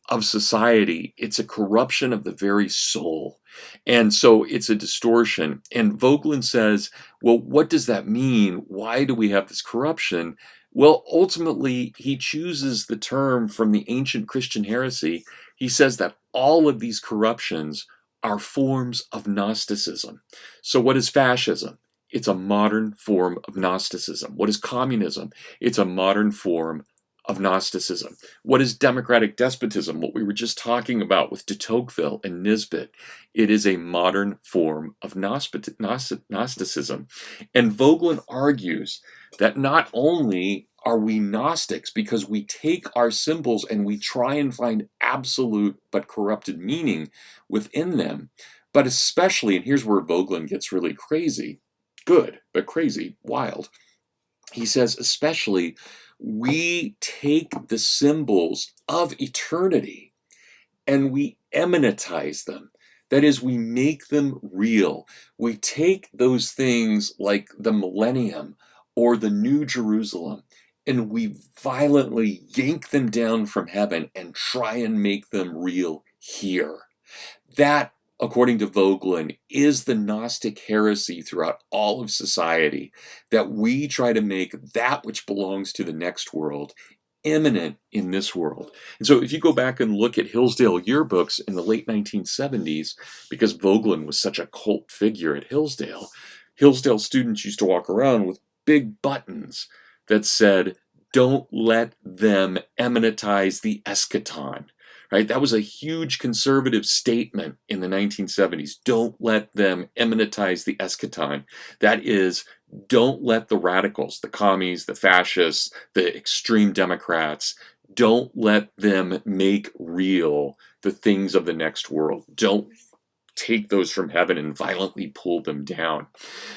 of society, it's a corruption of the very soul. And so it's a distortion. And Vogelin says, well, what does that mean? Why do we have this corruption? Well, ultimately, he chooses the term from the ancient Christian heresy. He says that all of these corruptions are forms of Gnosticism. So what is fascism? It's a modern form of Gnosticism. What is communism? It's a modern form of Gnosticism. What is democratic despotism? What we were just talking about with de Tocqueville and Nisbet. It is a modern form of Gnosticism. And Vogelin argues that not only are we Gnostics because we take our symbols and we try and find absolute but corrupted meaning within them, but especially, and here's where Vogelin gets really crazy, good, but crazy, wild. He says, especially, we take the symbols of eternity and we eminentize them. That is, we make them real. We take those things like the millennium or the New Jerusalem, and we violently yank them down from heaven and try and make them real here. That, according to Vogelin, is the Gnostic heresy throughout all of society, that we try to make that which belongs to the next world imminent in this world. And so if you go back and look at Hillsdale yearbooks in the late 1970s, because Vogelin was such a cult figure at Hillsdale students used to walk around with big buttons that said, "Don't let them eminentize the eschaton." Right? That was a huge conservative statement in the 1970s. Don't let them eminentize the eschaton. That is, don't let the radicals, the commies, the fascists, the extreme Democrats, don't let them make real the things of the next world. Don't take those from heaven and violently pull them down.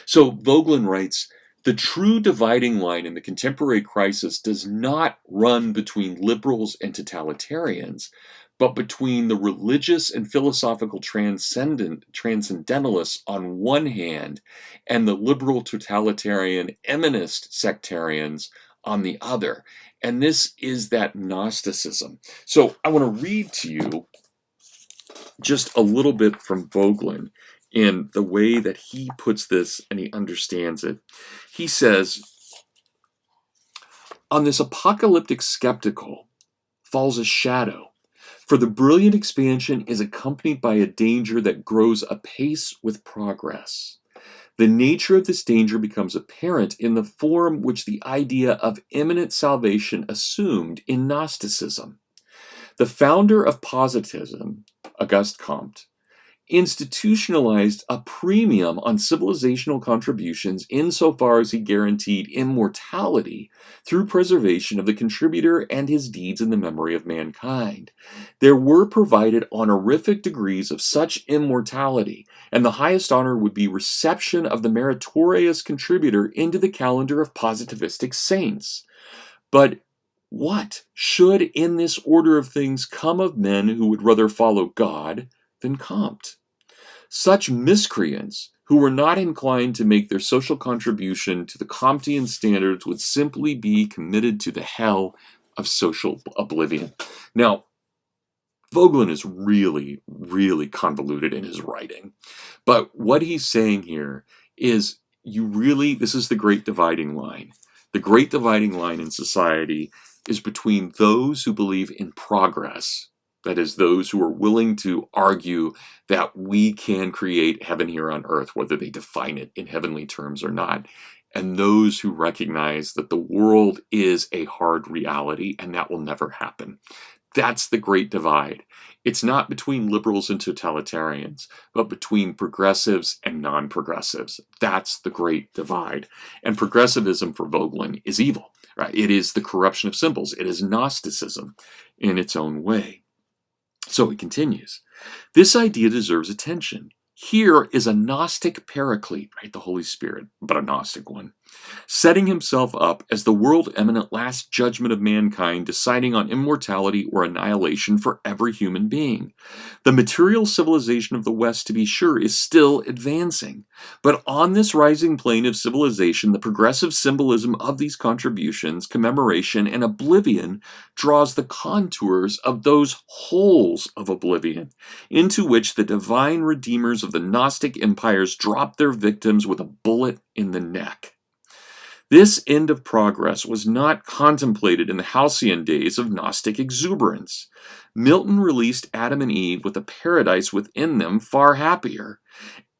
So Vogelin writes, the true dividing line in the contemporary crisis does not run between liberals and totalitarians, but between the religious and philosophical transcendentalists on one hand and the liberal totalitarian eminist sectarians on the other. And this is that Gnosticism. So I want to read to you just a little bit from Vogelin in the way that he puts this and he understands it. He says, on this apocalyptic skeptical falls a shadow, for the brilliant expansion is accompanied by a danger that grows apace with progress. The nature of this danger becomes apparent in the form which the idea of imminent salvation assumed in Gnosticism. The founder of positivism, Auguste Comte, institutionalized a premium on civilizational contributions insofar as he guaranteed immortality through preservation of the contributor and his deeds in the memory of mankind. There were provided honorific degrees of such immortality, and the highest honor would be reception of the meritorious contributor into the calendar of positivistic saints. But what should in this order of things come of men who would rather follow God than Comte? Such miscreants who were not inclined to make their social contribution to the Comtean standards would simply be committed to the hell of social oblivion. Now, Vogelin is really, really convoluted in his writing. But what he's saying here is this is the great dividing line. The great dividing line in society is between those who believe in progress, that is, those who are willing to argue that we can create heaven here on earth, whether they define it in heavenly terms or not, and those who recognize that the world is a hard reality and that will never happen. That's the great divide. It's not between liberals and totalitarians, but between progressives and non-progressives. That's the great divide. And progressivism for Vogelin is evil, right? It is the corruption of symbols. It is Gnosticism in its own way. So he continues, this idea deserves attention. Here is a Gnostic paraclete, right, the Holy Spirit, but a Gnostic one, setting himself up as the world-eminent last judgment of mankind, deciding on immortality or annihilation for every human being. The material civilization of the West, to be sure, is still advancing, but on this rising plane of civilization, the progressive symbolism of these contributions, commemoration, and oblivion draws the contours of those holes of oblivion, into which the divine redeemers of the Gnostic empires dropped their victims with a bullet in the neck. This end of progress was not contemplated in the halcyon days of Gnostic exuberance. Milton released Adam and Eve with a paradise within them far happier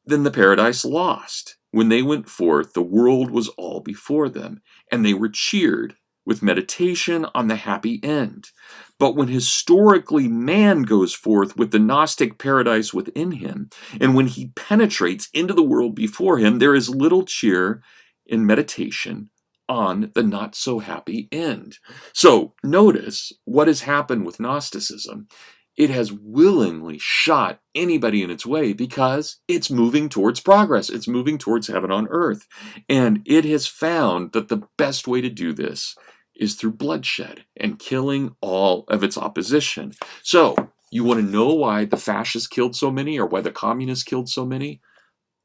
than the paradise lost. When they went forth, the world was all before them, and they were cheered with meditation on the happy end. But when historically man goes forth with the Gnostic paradise within him, and when he penetrates into the world before him, there is little cheer in meditation on the not so happy end. So notice what has happened with Gnosticism. It has willingly shot anybody in its way because it's moving towards progress. It's moving towards heaven on earth. And it has found that the best way to do this is through bloodshed and killing all of its opposition. So You want to know why the fascists killed so many or why the communists killed so many?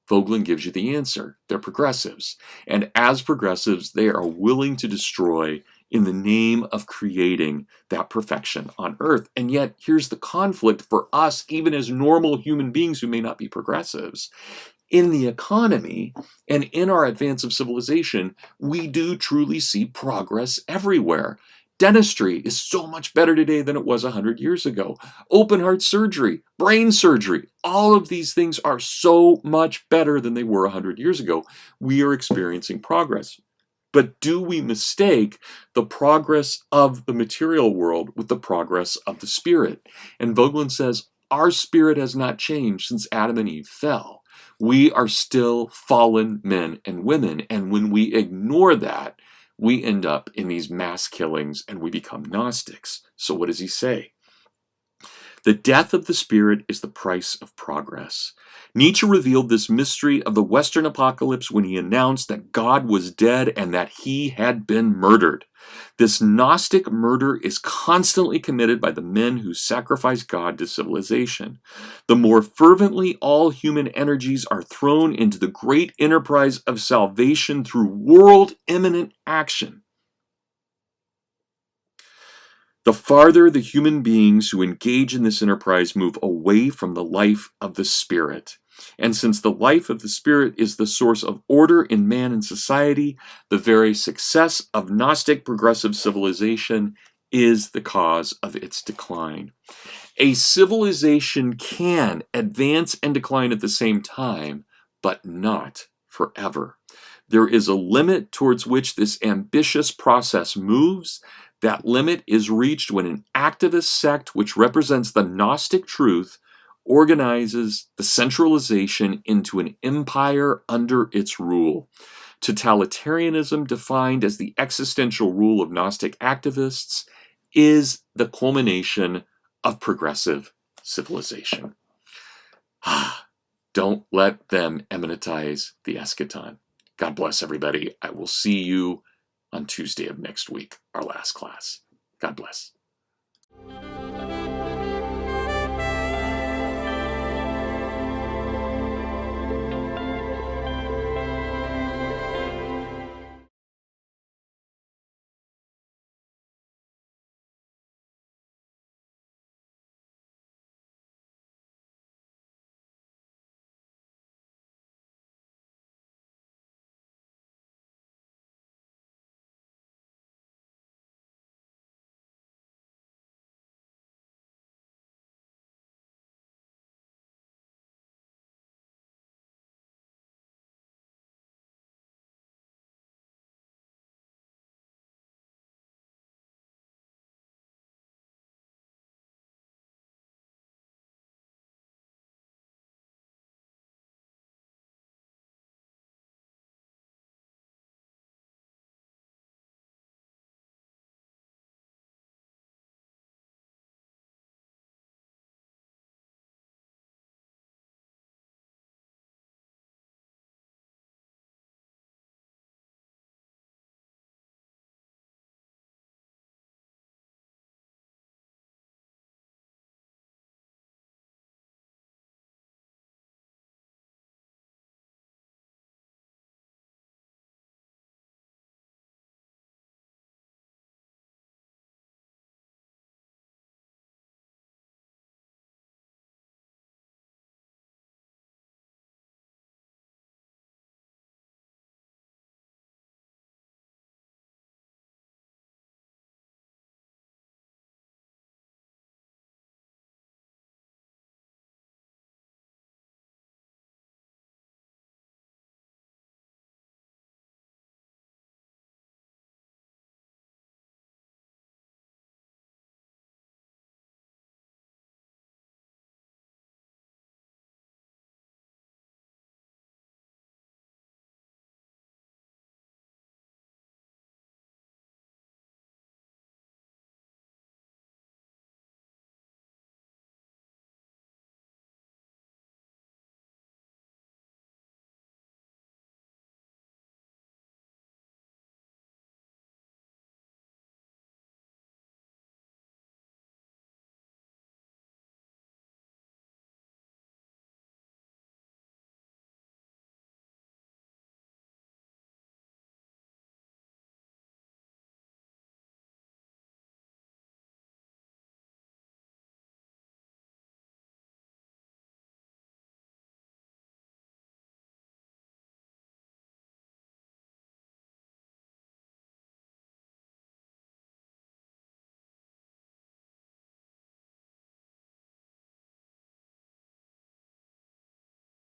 Vogelin gives you the answer. They're progressives. And as progressives, they are willing to destroy in the name of creating that perfection on earth. And yet, here's the conflict for us, even as normal human beings who may not be progressives. In the economy and in our advance of civilization, we do truly see progress everywhere. Dentistry is so much better today than it was 100 years ago. Open heart surgery, brain surgery, all of these things are so much better than they were 100 years ago. We are experiencing progress. But do we mistake the progress of the material world with the progress of the spirit? And Vogelin says, our spirit has not changed since Adam and Eve fell. We are still fallen men and women. And when we ignore that, we end up in these mass killings and we become Gnostics. So what does he say? The death of the spirit is the price of progress. Nietzsche revealed this mystery of the Western apocalypse when he announced that God was dead and that he had been murdered. This Gnostic murder is constantly committed by the men who sacrifice God to civilization. The more fervently all human energies are thrown into the great enterprise of salvation through world-imminent action, the farther the human beings who engage in this enterprise move away from the life of the Spirit. And since the life of the Spirit is the source of order in man and society, the very success of Gnostic progressive civilization is the cause of its decline. A civilization can advance and decline at the same time, but not forever. There is a limit towards which this ambitious process moves. That limit is reached when an activist sect which represents the Gnostic truth organizes the centralization into an empire under its rule. Totalitarianism, defined as the existential rule of Gnostic activists, is the culmination of progressive civilization. Don't let them eminentize the eschaton. God bless everybody. I will see you on Tuesday of next week, our last class. God bless.